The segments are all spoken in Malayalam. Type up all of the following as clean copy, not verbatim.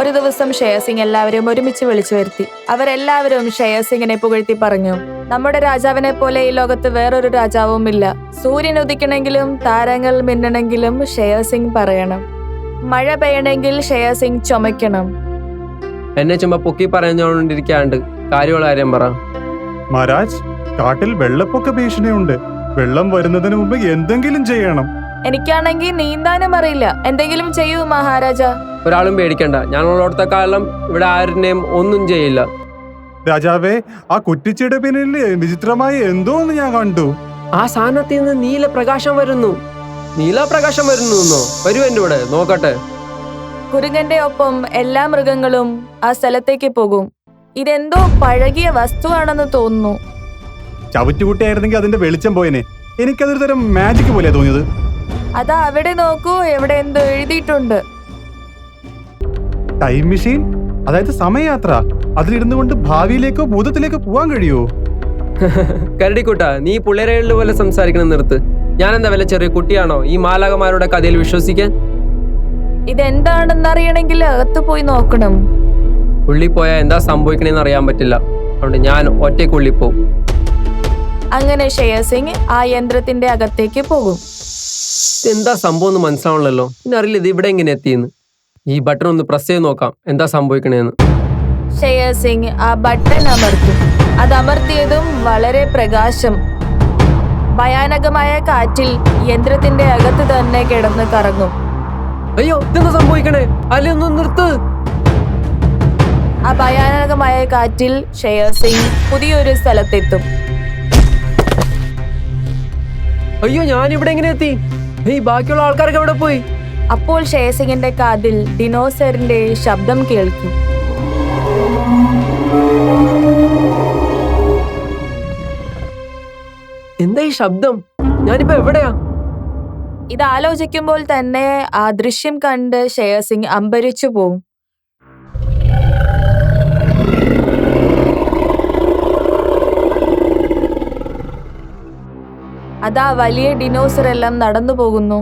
ഒരു ദിവസം ഷെയർ സിംഗ് എല്ലാവരെയും ഒരുമിച്ച് വിളിച്ചു വരുത്തി. അവരെല്ലാവരും ഷെയർ സിംഗിനെ പുകഴ്ത്തി പറഞ്ഞു, നമ്മുടെ രാജാവിനെ പോലെ ഈ ലോകത്ത് വേറൊരു രാജാവും ഇല്ല. സൂര്യൻ ഉദിക്കണമെങ്കിലും താരങ്ങൾ മിന്നണമെങ്കിലും ഷെയർ സിംഗ് പറയണം. മഴ പെയ്യണമെങ്കിൽ ഷെയർ സിംഗ് ചുമക്കണം. എന്നെ ചുമ്മാ പൊക്കി പറഞ്ഞുകൊണ്ടിരിക്കാണ്ട് കാര്യമുള്ള കാര്യം പറ. മഹാരാജ്, കാട്ടിൽ വെള്ളപ്പൊക്ക ഭീഷണിയുണ്ട്. വെള്ളം വരുന്നതിന് മുമ്പ് എന്തെങ്കിലും ചെയ്യണം. എനിക്കാണെങ്കിൽ നീന്താനും അറിയില്ല. എന്തെങ്കിലും ചെയ്യൂ മഹാരാജ. ഒരാളും പേടിക്കണ്ട, ഞാനുള്ളോടത്ത കാലം ഇവിടെ ആരുടെയും ഒന്നും ചെയ്യില്ല. രാജാവേ, ആ കുറ്റിച്ചയുടെ പിന്നിൽ വിചിത്രമായി എന്തോ ഒന്ന് ഞാൻ കണ്ടു. ആ സാധനത്തിൽ നിന്ന് നീലപ്രകാശം വരുന്നു. നീലപ്രകാശം വരുന്നു. വരൂ എന്റെ കൂടെ നോക്കട്ടെ. കുരങ്ങന്റെ ഒപ്പം എല്ലാ മൃഗങ്ങളും ആ സ്ഥലത്തേക്ക് പോകും. ഇതെന്തോ പഴകിയ വസ്തുവാണെന്ന് തോന്നുന്നു. ചവിറ്റുകുട്ടിയായിരുന്നെങ്കിൽ അതിന്റെ വെളിച്ചം പോയനെ. എനിക്കതൊരു തരം മാജിക് പോലെയാ തോന്നിയത്. അതാ അവിടെ നോക്കൂ, എവിടെ എന്തോ എഴുതിയിട്ടുണ്ട്. ടൈം മെഷീൻ, അതായത് സമയയാത്ര. അതിലിരുന്നു കൊണ്ട് ഭാവിയിലേക്കോ ഭൂതത്തിലേക്കോ പോവാൻ കഴിയുമോ? കരടിക്കുട്ട, നീ പുള്ളിരകളിൽ പോലെ സംസാരിക്കണം നിർത്ത്. ഞാനെന്താ വല്ല ചെറിയ കുട്ടിയാണോ ഈ മാലാകമാരുടെ കഥയിൽ വിശ്വസിക്കാൻ? ഇതെന്താണെന്നറിയണമെങ്കിൽ അകത്ത് പോയി നോക്കണം. ഉള്ളി പോയാൽ എന്താ സംഭവിക്കണേന്ന് അറിയാൻ പറ്റില്ല. അതുകൊണ്ട് ഞാൻ ഒറ്റയ്ക്കുള്ളി പോവും. അങ്ങനെ ഷെയർ സിംഗ് ആ യന്ത്രത്തിന്റെ അകത്തേക്ക് പോകും. എന്താ സംഭവം എന്ന് മനസ്സിലാവണല്ലോ. ഇനി അറിയില്ല ഇത് ഇവിടെ എങ്ങനെ എത്തിയെന്ന്. ഈ ബട്ടൺ ഒന്ന് പ്രസ് ചെയ്ത് നോക്കാം എന്താ സംഭവിക്കണേന്ന്. ഷെയർ സിംഗ് ആ ബട്ടൺ അമർത്തും. അത് അമർത്തിയതും വളരെ പ്രകാശം. ഭയാനകമായ കാറ്റിൽ യന്ത്രത്തിന്റെ അകത്ത് തന്നെ കിടന്ന് കറങ്ങും. അയ്യോ, ഇതെന്താ സംഭവിക്കണേ? അല്ലെ ഒന്ന് നിർത്ത്. ആ ഭയാനകമായ കാറ്റിൽ ഷെയർ സിംഗ് പുതിയൊരു സ്ഥലത്തെത്തും. അയ്യോ, ഞാനിവിടെ എങ്ങനെ എത്തി? ബാക്കിയുള്ള ആൾക്കാരൊക്കെ എവിടെ പോയി? അപ്പോൾ ഷെയർ സിംഗിന്റെ കാതിൽ ഡിനോസറിന്റെ ശബ്ദം കേൾക്കും. എന്താ ഈ ശബ്ദം? ഞാനിപ്പോ എവിടെയാ? ഇത് ആലോചിക്കുമ്പോൾ തന്നെ ആ ദൃശ്യം കണ്ട് ഷെയർ സിംഗ് അമ്പരിച്ചു പോവും. അതാ വലിയ ഡിനോസർ എല്ലാം നടന്നു പോകുന്നു.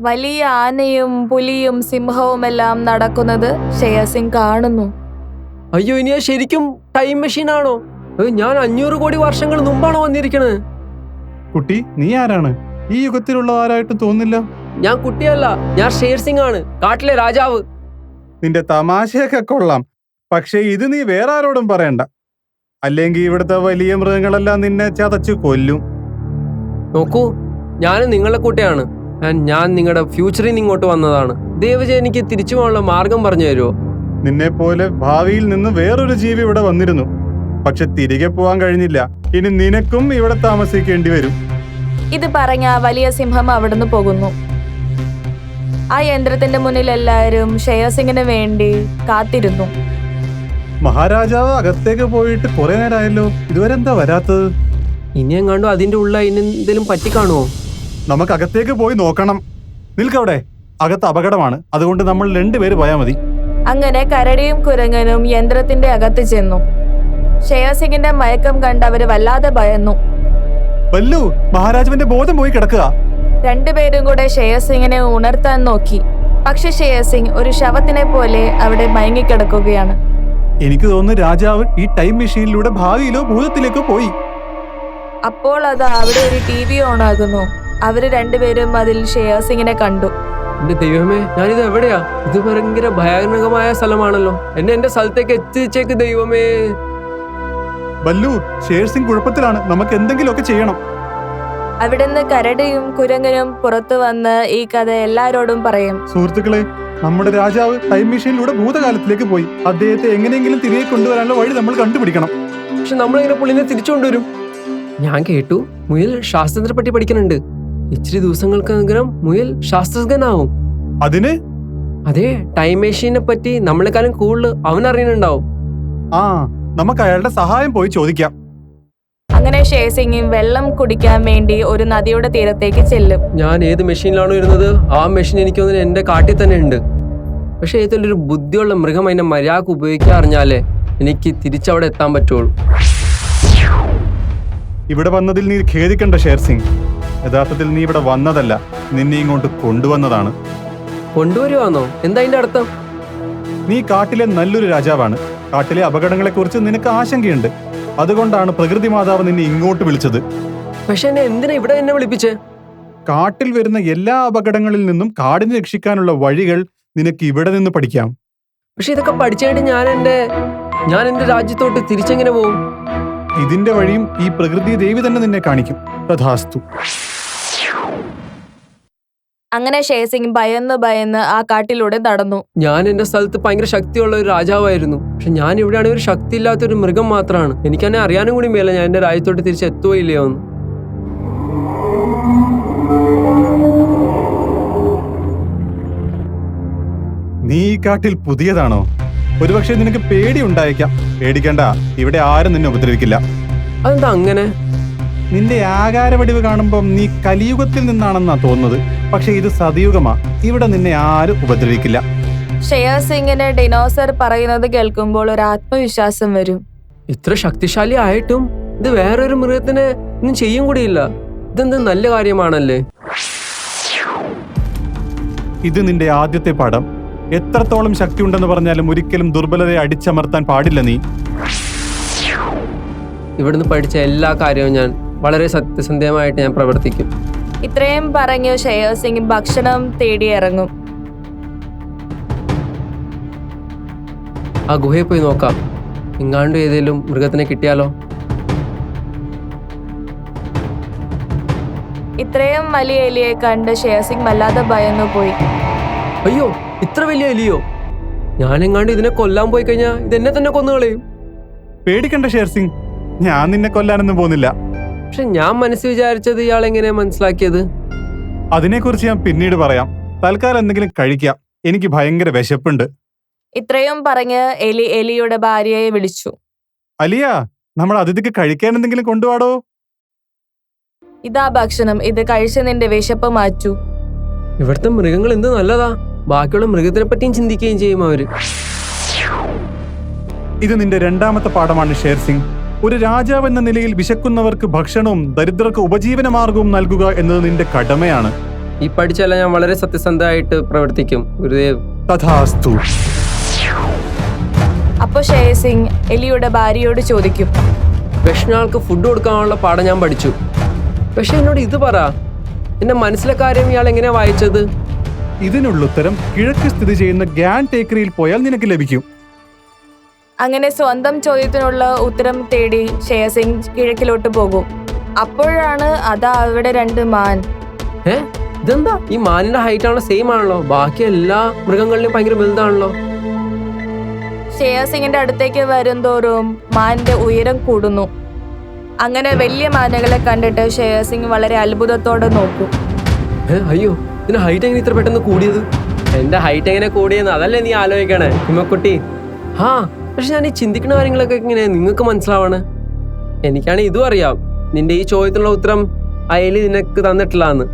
വലിയ ആനയും പുലിയും സിംഹവും എല്ലാം നടക്കുന്നത് ഷെയർ സിംഗ് കാണുന്നു. അയ്യോ, ഇനി ശരിക്കും ടൈം മെഷീൻ ആണോ? ഞാൻ 500 കോടി വർഷങ്ങൾ മുമ്പാണോ വന്നിരിക്കണത്? കുട്ടി, നീ ആരാണ്? ഈ യുഗത്തിലുള്ള ആരായിട്ടും തോന്നില്ല. ഞാൻ കുട്ടിയല്ല, ഞാൻ ഷെയർ സിംഗ് ആണ്, കാട്ടിലെ രാജാവ്. നിന്റെ തമാശയൊക്കെ കൊള്ളാം, പക്ഷെ ഇത് നീ വേറെ ആരോടും പറയണ്ട. അല്ലെങ്കിൽ ഇവിടുത്തെ വലിയ മൃഗങ്ങളെല്ലാം നിന്നെ ചതച്ചു കൊല്ലും. നോക്കൂ, ഞാൻ നിങ്ങളെ കുട്ടിയാണ്. ഞാൻ നിങ്ങളുടെ ഫ്യൂച്ചറിൽ നിന്ന് ഇങ്ങോട്ട് വന്നതാണ്. ദയവ് എനിക്ക് തിരിച്ചു പോകാനുള്ള മാർഗം പറഞ്ഞു തരുമോ? നിന്നെ പോലെ ഭാവിയിൽ നിന്ന് വേറൊരു ജീവി ഇവിടെ വന്നിരുന്നു, പക്ഷെ തിരികെ പോവാൻ കഴിഞ്ഞില്ല. ഇനി നിനക്കും ഇവിടെ താമസിക്കേണ്ടി വരും. ഇത് പറഞ്ഞ വലിയ സിംഹം അവിടുന്ന് പോകുന്നു. ആ യന്ത്രത്തിന്റെ മുന്നിൽ എല്ലാവരും ഷെയർ സിംഗിന് വേണ്ടി കാത്തിരുന്നു. മഹാരാജാവ് അകത്തേക്ക് പോയിട്ട് കുറെ നേരമായല്ലോ, ഇതുവരെ എന്താ വരാത്തത്? ഇനി എങ്ങാണ്ടോ അതിന്റെ ഉള്ള എന്തെങ്കിലും പറ്റിക്കാണുമോ? നമുക്ക് അകത്തേക്ക് പോയി നോക്കണം. നിൽക്കവിടെ, അകത്ത് അപകടമാണ്. അതുകൊണ്ട് നമ്മൾ 2 പേര് പോയാൽ മതി. അങ്ങനെ കരടിയും കുരങ്ങനും യന്ത്രത്തിന്റെ അകത്ത് ചെന്നു. ഷെയർ സിംഗിന്റെ മയക്കം കണ്ട് അവര് വല്ലാതെ ഭയന്നു. ബല്ലു, മഹാരാജാവിന്റെ ബോധം പോയി കിടക്കുക. 2 പേരും കൂടെ ഷെയർ സിംഗിനെ ഉണർത്താൻ നോക്കി. പക്ഷെ ഷെയർ സിംഗ് ഒരു ശവത്തിനെ പോലെ അവിടെ മയങ്ങിക്കിടക്കുകയാണ്. എനിക്ക് തോന്നുന്നു രാജാവ് ഈ ടൈം മെഷീനിലൂടെ ഭാവിയിലോ ഭൂതത്തിലേക്കോ പോയി. അപ്പോൾ അത് അവിടെ ഒരു TV ഓണാകുന്നു. അവര് 2 പേരും അതിൽ ഷെയർ സിംഗിനെ കണ്ടു. എന്റെ ദൈവമേ, ഞാനിത് എവിടെയാ? ഇത് ഭയങ്കര ഭയാനകമായ സ്ഥലമാണല്ലോ. എന്റെ സ്ഥലത്തേക്ക് എത്തിച്ചേക്ക് ദൈവമേ. ബല്ലു, ഷേർ സിംഗ് കുഴപ്പത്തിലാണ്. നമുക്ക് എന്തെങ്കിലുമൊക്കെ ചെയ്യണം. അവിടുന്ന് കരടിയും കുരങ്ങനും പുറത്തു വന്ന് ഈ കഥ എല്ലാരോടും പറയും. സുഹൃത്തുക്കളെ, നമ്മുടെ രാജാവ് ടൈം മെഷീനിലൂടെ ഭൂതകാലത്തിലേക്ക് പോയി. അദ്ദേഹത്തെ എങ്ങനെയെങ്കിലും തിരികെ കൊണ്ടുവരാനുള്ള വഴി നമ്മൾ കണ്ടുപിടിക്കണം. പക്ഷെ നമ്മളിങ്ങനെ പുള്ളിനെ തിരിച്ചു കൊണ്ടുവരും. ഞാൻ കേട്ടു മുയൽ ശാസ്ത്രത്തെ പറ്റി പഠിക്കുന്നുണ്ട്. ഇച്ചിരി ദിവസങ്ങൾക്കകം മുയൽ ശാസ്ത്രജ്ഞനാവും. അതിന് അതെ, ടൈം മെഷീനെ പറ്റി നമ്മളെക്കാളും കൂടുതൽ അവൻ അറിയുന്നുണ്ടാവും. നമുക്ക് അയാളുടെ സഹായം പോയി ചോദിക്കാം. അങ്ങനെ ഷെയർ സിംഗ് വെള്ളം കുടിക്കാൻ വേണ്ടി ഒരു നദിയുടെ തീരത്തേക്ക് ചെല്ലും. ഞാൻ ഏത് മെഷീനിലാണോ ഇരുന്നത് ആ മെഷീൻ എനിക്കൊന്നും എന്റെ കാട്ടിൽ തന്നെ ഉണ്ട്. പക്ഷെ ഏതൊരു ബുദ്ധിയുള്ള മൃഗം അതിന്റെ മര്യാദക്ക് ഉപയോഗിക്കാൻ അറിഞ്ഞാലേ എനിക്ക് തിരിച്ചവിടെ എത്താൻ പറ്റുള്ളൂ. ഇവിടെ വന്നതിൽ നീ ഖേദിക്കണ്ട ഷേർ സിംഗ്. യഥാർത്ഥത്തിൽ നീ ഇവിടെ വന്നതല്ല, നിന്നെ ഇങ്ങോട്ട് കൊണ്ടുവന്നതാണ്. കൊണ്ടുവരുവാന്നോ? എന്താ അതിന്റെ അർത്ഥം? നീ കാട്ടിലെ നല്ലൊരു രാജാവാണ്. കാട്ടിലെ അപകടങ്ങളെക്കുറിച്ച് നിനക്ക് ആശങ്കയുണ്ട്. അതുകൊണ്ടാണ് പ്രകൃതി മാതാവ് നിന്നെ ഇങ്ങോട്ട് വിളിച്ചത്. പക്ഷെ എന്നെ എന്തിനാ ഇവിടെ എന്നെ വിളിപ്പിച്ചേ? കാട്ടിൽ വരുന്ന എല്ലാ അപകടങ്ങളിൽ നിന്നും കാടിനെ രക്ഷിക്കാനുള്ള വഴികൾ നിനക്ക് ഇവിടെ നിന്ന് പഠിക്കാം. പക്ഷെ ഇതൊക്കെ പഠിച്ചായിട്ട് ഞാൻ എന്റെ രാജ്യത്തോട്ട് തിരിച്ചെങ്ങനെ പോകും? ഇതിന്റെ വഴിയും ഈ പ്രകൃതി ദേവി തന്നെ നിന്നെ കാണിക്കും. തഥാസ്തു. അങ്ങനെ ഷേർസിംഗ് ഭയന്ന് ആ കാട്ടിലൂടെ നടന്നു. ഞാൻ എന്റെ സ്ഥലത്ത് ഭയങ്കര ശക്തിയുള്ള ഒരു രാജാവായിരുന്നു. പക്ഷെ ഞാൻ ഇവിടെയാണെങ്കിൽ ഒരു ശക്തി ഇല്ലാത്ത ഒരു മൃഗം മാത്രമാണ്. എനിക്കെന്നെ അറിയാനും കൂടി മേല ഞാൻ എന്റെ രാജ്യത്തോട്ട് തിരിച്ചെത്തുകയോ ഇല്ലയോ എന്ന്. നീ ഈ കാട്ടിൽ പുതിയതാണോ? ഒരുപക്ഷെ നിനക്ക് പേടി ഉണ്ടായേക്കാം. പേടിക്കണ്ട, ഇവിടെ ആരും നിന്നെ ഉപദ്രവിക്കില്ല. അതെന്താ അങ്ങനെ? നിന്റെ ആകാരവടിവ് കാണുമ്പം നീ കലിയുഗത്തിൽ നിന്നാണെന്നാ തോന്നുന്നത്. പക്ഷെ ഇത് സതയുഗമാ. ഇവിടെ നിന്നെ ആരും ഉപദ്രവിക്കില്ല. ഷെയർസിംഗിന് ഡിനോസർ പറയുന്നത് കേൾക്കുമ്പോൾ ഒരു ആത്മവിശ്വാസം വരും. ഇത്ര ശക്തിശാലി ആയിട്ടും ഇത് വേറൊരു മൃഗത്തിന് ഒന്നും ചെയ്യും കൂടിയില്ല. ഇതെന്ത് നല്ല കാര്യമാണല്ലേ? ഇത് നിന്റെ ആദ്യത്തെ പാഠം. എത്രത്തോളം ശക്തി ഉണ്ടെന്ന് പറഞ്ഞാലും ഒരിക്കലും ദുർബലതയെ അടിച്ചമർത്താൻ പാടില്ല നീ. ഇവിടുന്ന് പഠിച്ച എല്ലാ കാര്യവും ഞാൻ വളരെ സത്യസന്ധമായിട്ട് ഞാൻ പ്രവർത്തിക്കും. ഇത്രയും പറഞ്ഞു ഷെയർസിംഗ് ഭക്ഷണം തേടി ഇറങ്ങും. ആ ഗുഹയിൽ പോയി നോക്കാം. എങ്ങാണ്ട് ഏതെങ്കിലും മൃഗത്തിനെ കിട്ടിയാലോ? ഇത്രയും വലിയ എലിയെ കണ്ട് ഷെയർസിംഗ് വല്ലാതെ ഭയന്നു പോയി. അയ്യോ, ഇത്ര വലിയ എലിയോ? ഞാനെങ്ങാണ്ട് ഇതിനെ കൊല്ലാൻ പോയി കഴിഞ്ഞാൽ ഇതെന്നെ തന്നെ കൊന്നുകളയും. പേടിക്കണ്ട ഷേർസിംഗ്, ഞാൻ നിന്നെ കൊല്ലാനൊന്നും പോകുന്നില്ല. പക്ഷെ ഞാൻ മനസ്സിൽ വിചാരിച്ചത് ഇയാൾ എങ്ങനെയാ മനസ്സിലാക്കിയത്? അതിനെക്കുറിച്ച് ഞാൻ പിന്നീട് പറയാം. തൽക്കാലം എന്തെങ്കിലും കഴിക്കാം. എനിക്ക് ഭയങ്കര വിശപ്പുണ്ട്. ഇത്രയും പറഞ്ഞ് എലിയുടെ ഭാര്യയെ വിളിച്ചു. അലിയ, നമ്മൾ അതിഥിക്ക് കഴിക്കാൻ എന്തെങ്കിലും കൊണ്ടുപോടോ. ഇതാ ഭക്ഷണം, ഇത് കഴിച്ച് നിന്റെ വിശപ്പ് മാറ്റൂ. ഇവിടുത്തെ മൃഗങ്ങൾ എന്ത് നല്ലതാ. ബാക്കിയുള്ള മൃഗത്തിനെ പറ്റിയും ചിന്തിക്കുകയും ചെയ്യും അവര്. ഇത് നിന്റെ രണ്ടാമത്തെ പാഠമാണ് ഷേർസിംഗ്. ഒരു രാജാവ് എന്ന നിലയിൽ വിശക്കുന്നവർക്ക് ഭക്ഷണവും ദരിദ്രർക്ക് ഉപജീവനമാർഗവും നൽകുക എന്നത് നിന്റെ കടമയാണ്. ഈ പഠിച്ചല്ല ഞാൻ വളരെ സത്യസന്ധമായിട്ട് പ്രവർത്തിക്കും ഗുരുദേവ്. തഥാസ്തു. അപ്പൊ ഷെയർസിംഗ് എലിയുടെ ഭാര്യയോട് ചോദിക്കും, വിഷനാൾക്ക് ഫുഡ് കൊടുക്കാനുള്ള പാഠം ഞാൻ പഠിച്ചു. പക്ഷെ എന്നോട് ഇത് പറ, എന്റെ മനസ്സിലെ കാര്യം ഇയാൾ എങ്ങനെയാ വായിച്ചത്? ഇതിനുള്ള ഉത്തരം കിഴക്ക് സ്ഥിതി ചെയ്യുന്ന ഗ്യാൻ ടേക്കറിയിൽ പോയാൽ നിനക്ക് ലഭിക്കും. അങ്ങനെ സ്വന്തം ചോദ്യത്തിനുള്ള ഉത്തരം തേടി ഷെയർസിംഗ് കിഴക്കിലോട്ട് പോകും. അപ്പോഴാണ് അതാ അവിടെ 2 മാൻ. ഇതെന്താ? ഈ മാനിന്റെ ഹൈറ്റ് ആണല്ലോ സെയിം ആണല്ലോ. ബാക്കി എല്ലാ മൃഗങ്ങളിലും ഭയങ്കര വലുതാണല്ലോ. ഷെയർസിംഗിന്റെ അടുത്തേക്ക് വരുംതോറും മാനിന്റെ ഉയരം കൂടുന്നു. അങ്ങനെ വലിയ മാനുകളെ കണ്ടിട്ട് ഷെയർസിംഗ് വളരെ അത്ഭുതത്തോടെ നോക്കും. അയ്യോ, ഇതിന് ഹൈറ്റ് എങ്ങനെ ഇത്ര പെട്ടെന്ന് കൂടിയത്? എന്റെ ഹൈറ്റ് എങ്ങനെ കൂടിയെന്ന് അതല്ലേ നീ ആലോചിക്കണേ ഹിമക്കുട്ടി? പക്ഷെ ഞാൻ ഈ ചിന്തിക്കുന്ന കാര്യങ്ങളൊക്കെ എങ്ങനെ നിങ്ങൾക്ക് മനസ്സിലാവണേ? എനിക്കാണെങ്കിൽ ഇതും അറിയാം, നിന്റെ ഈ ചോദ്യത്തിനുള്ള ഉത്തരം അയലി നിനക്ക് തന്നിട്ടില്ലാന്ന്.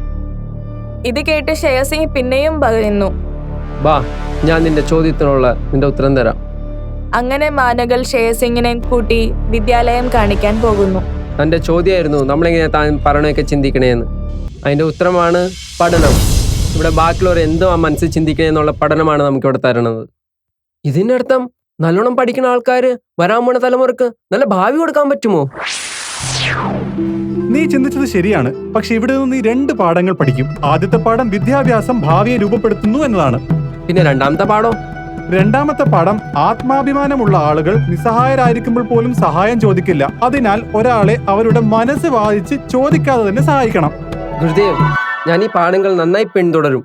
ഇത് കേട്ട് ഷെയർസിംഗ് പിന്നെയും പറയുന്നു, ബാ, ഞാൻ നിന്റെ നിന്റെ ഉത്തരം തരാം. അങ്ങനെ മാനുകൾ ഷെയർസിംഗിനെ കൂട്ടി വിദ്യാലയം കാണിക്കാൻ പോകുന്നു. തന്റെ ചോദ്യമായിരുന്നു നമ്മളെങ്ങനെ താൻ പറയണൊക്കെ ചിന്തിക്കണേന്ന്. അതിന്റെ ഉത്തരമാണ് പഠനം. ഇവിടെ ബാക്കിയുള്ളവർ എന്തോ ആ മനസ്സിൽ ചിന്തിക്കണേന്നുള്ള പഠനമാണ് നമുക്കിവിടെ തരണത്. ഇതിന്റെ അർത്ഥം നല്ലോണം പഠിക്കുന്ന ആൾക്കാര് വരാൻ പോണ തലമുറക്ക് നല്ല ഭാവി കൊടുക്കാൻ പറ്റുമോ? നീ ചിന്തിച്ചത് ശരിയാണ്. പക്ഷെ ഇവിടെ നിന്ന് നീ 2 പാഠങ്ങൾ പഠിക്കും. ആദ്യത്തെ പാഠം വിദ്യാഭ്യാസം ഭാവിയെ രൂപപ്പെടുത്തുന്നു എന്നതാണ്. പിന്നെ രണ്ടാമത്തെ പാഠം? രണ്ടാമത്തെ പാഠം ആത്മാഭിമാനമുള്ള ആളുകൾ നിസ്സഹായരായിരിക്കുമ്പോൾ പോലും സഹായം ചോദിക്കില്ല. അതിനാൽ ഒരാളെ അവരുടെ മനസ്സ് വായിച്ച് ചോദിക്കാതെ തന്നെ സഹായിക്കണം. ഗുരുദേവ്, ഞാൻ ഈ പാഠങ്ങൾ നന്നായി പിന്തുടരും.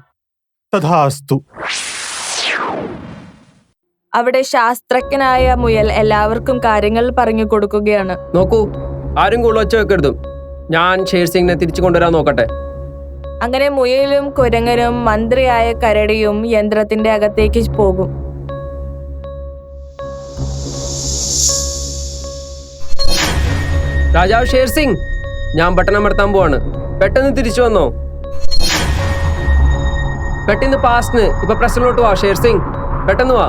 തഥാസ്തു. അവിടെ ശാസ്ത്രജ്ഞനായ മുയൽ എല്ലാവർക്കും കാര്യങ്ങൾ പറഞ്ഞു കൊടുക്കുകയാണ്. നോക്കൂ, ആരും ഒച്ച വെക്കരുതും. ഞാൻ ഷേർസിംഗിനെ തിരിച്ചു കൊണ്ടുവരാൻ നോക്കട്ടെ. അങ്ങനെ മുയലും കുരങ്ങനും മന്ത്രിയായ കരടിയും യന്ത്രത്തിന്റെ അകത്തേക്ക് പോകും. രാജാവ് ഷേർസിംഗ്, ഞാൻ ബട്ടൺ അമർത്താൻ പോവാണ്. പെട്ടെന്ന് തിരിച്ചു വന്നോ. പെട്ടെന്ന് പാസ്റ്റിന് ഇപ്പൊ പ്രശ്നത്തിലോട്ട് വാ ഷേർസിംഗ്, പെട്ടെന്ന് വാ.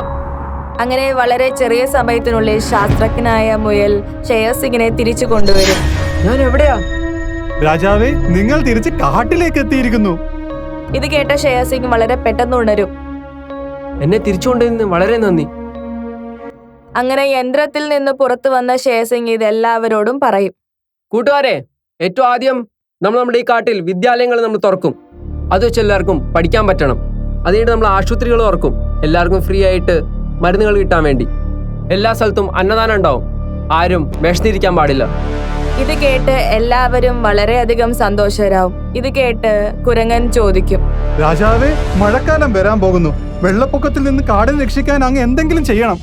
അങ്ങനെ വളരെ ചെറിയ സമയത്തിനുള്ളിൽ ശാസ്ത്രജ്ഞനായ മുയൽ ഷെയർസിംഗിനെ തിരിച്ചു കൊണ്ടുവരും. ഞാൻ എവിടെയാ? രാജാവേ, നിങ്ങൾ തിരിച്ച് കാട്ടിലേക്ക് എത്തിയിരിക്കുന്നു. ഇത് കേട്ട ഷെയർസിംഗ് വളരെ പെട്ടെന്ന് ഉണരും. എന്നെ തിരിച്ചുകൊണ്ടതിന് വളരെ നന്ദി. അങ്ങനെ യന്ത്രത്തിൽ നിന്ന് പുറത്തു വന്ന ഷേർസിംഗ് ഇത് എല്ലാവരോടും പറയും. കൂട്ടുകാരെ, ഏറ്റവും ആദ്യം നമ്മൾ നമ്മുടെ ഈ കാട്ടിൽ വിദ്യാലയങ്ങൾ നമ്മൾ തുറക്കും. അത് വെച്ച് എല്ലാവർക്കും പഠിക്കാൻ പറ്റണം. അതുകഴിഞ്ഞിട്ട് നമ്മൾ ആശുപത്രികൾ തുറക്കും, എല്ലാവർക്കും ഫ്രീ ആയിട്ട് മരുന്നുകൾ കിട്ടാൻ വേണ്ടി. എല്ലാ സ്ഥലത്തും അന്നദാനം ഉണ്ടാവും, ആരും വിശന്നിരിക്കാൻ പാടില്ല. ഇത് കേട്ട് എല്ലാവരും വളരെയധികം സന്തോഷരാവും. ഇത് കേട്ട് കുരങ്ങൻ ചോദിക്കും, രാജാവേ, മഴക്കാലം വരാൻ പോകുന്നു. വെള്ളപ്പൊക്കത്തിൽ നിന്ന് കാടിനെ രക്ഷിക്കാൻ അങ്ങ് എന്തെങ്കിലും ചെയ്യണം.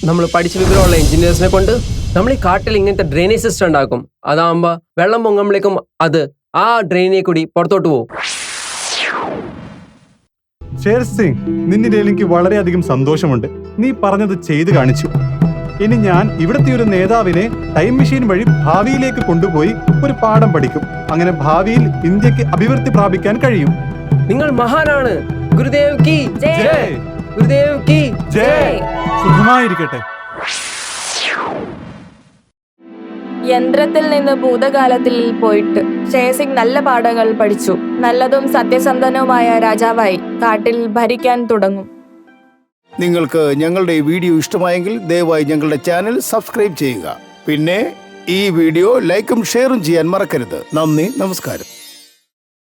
നമ്മൾ പഠിച്ച വിവരമുള്ള എഞ്ചിനീയേഴ്സിനെ കൊണ്ട് നമ്മൾ ഈ കാട്ടിൽ ഇങ്ങനത്തെ ഡ്രെയിനേജ് സിസ്റ്റം ഉണ്ടാക്കും. അതാകുമ്പോൾ വെള്ളം പൊങ്ങുമ്പോഴേക്കും അത് ആ ഡ്രെയിനെ കൂടി പുറത്തോട്ട് പോകും. ഷേർസിംഗ്, നിന്നിൽ എനിക്ക് വളരെയധികം സന്തോഷമുണ്ട്. നീ പറഞ്ഞത് ചെയ്തു കാണിച്ചു. ഇനി ഞാൻ ഇവിടുത്തെ ഒരു നേതാവിനെ ടൈം മെഷീൻ വഴി ഭാവിയിലേക്ക് കൊണ്ടുപോയി ഒരു പാഠം പഠിക്കും. അങ്ങനെ ഭാവിയിൽ ഇന്ത്യക്ക് അഭിവൃദ്ധി പ്രാപിക്കാൻ കഴിയും. നിങ്ങൾ മഹാനാണ്. ഗുരുദേവ് കി ജയ്. ഗുരുദേവ് കി ജയ്. സുഖമായിരിക്കട്ടെ. യന്ത്രത്തിൽ നിന്ന് ഭൂതകാലത്തിൽ പോയിട്ട് ഷേർസിംഗ് നല്ല പാഠങ്ങൾ പഠിച്ചു. നല്ലതും സത്യസന്ധനുമായ രാജാവായി കാട്ടിൽ ഭരിക്കാൻ തുടങ്ങും. നിങ്ങൾക്ക് ഞങ്ങളുടെ ഈ വീഡിയോ ഇഷ്ടമായെങ്കിൽ ദയവായി ഞങ്ങളുടെ ചാനൽ സബ്സ്ക്രൈബ് ചെയ്യുക. പിന്നെ ഈ വീഡിയോ ലൈക്കും ഷെയറും ചെയ്യാൻ മറക്കരുത്. നന്ദി, നമസ്കാരം.